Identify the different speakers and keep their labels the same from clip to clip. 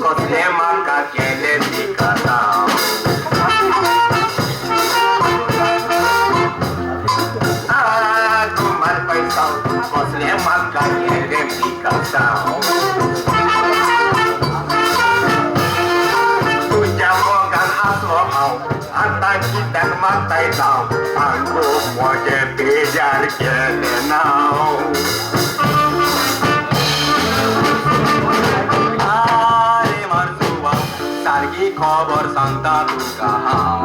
Speaker 1: कसले म्हाका केले पिकासा कुमार पैसा कसले म्हाका केले पिकासा तुझ्या मोगान आसलो हांव आतां कित्याक मागताय जावं सांगू म्हजे बेजार केले नांव आरे मारसुवा सारकी खबर सांगता तुका हांव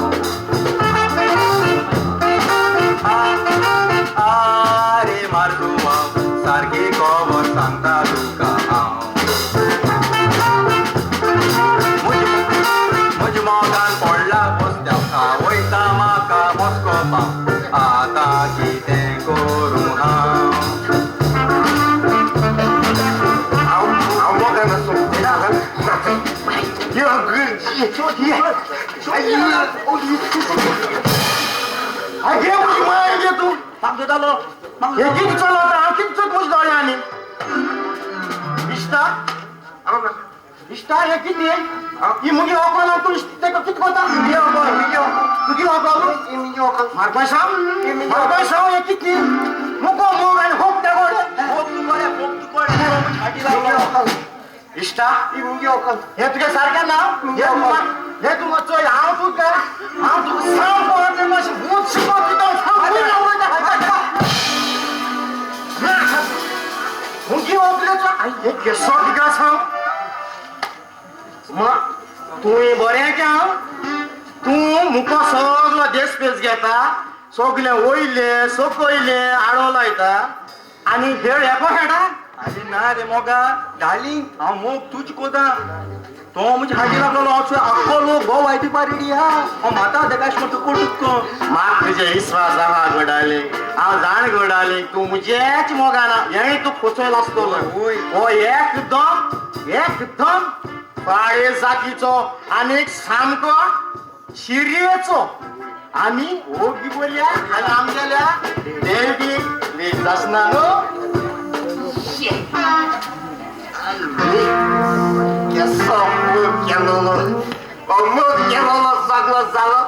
Speaker 1: आरे मारसुवा सारकी खबर सांगता तुका हांव म्हज्या मोगान पडला बसत्या वयता म्हाका मस्कोपाक आतां कितें करूं हांव मोगान आसूं तू सांगतो जालो हे कितें चलता हांव कितें चूक दोळ्यांनी दिसता दिसता हे कितें ही मुगे ओकल तू तेका कितें कोता मुगे ओकल तुगे ओकल मुगे ओकल मारपाय सांग हे कितें मुको मोग आनी होप ते गोडे छाटी लागलो इष्टा ही मुगे ओकल हे तुगे सारकें ना हे तू चोय हांव तुका सांग पळय मातशें भूत शिकप मुगे ओकलेचो हे केसो तिका सांग तुवें बरें केलं तूं मुको सगलो देश पेस घेता सगलें वयले सकयले आडो लायता आनी खेळ हेको खेळटा आरे ना रे मोगा डार्लिंग हांव मोग तुज कोता तो म्हणजे हाजी लागलो आख्खो लोक भोव वायटी पारेडी हा हांव माता देकाश म्हणटा कोटुक्को म्हाका तुजे विश्वास आहा गो डार्लिंग हांव जाण गो डार्लिंग तूं म्हजेच मोगाना हें तूं खोचयलो आसतलो हो एकदम पाळे जातीचो आनीक सामको शिरयेचो आनी ओगी बोलया आनी आमगेल्या देवीक वीज आसना केलो सगलो जालो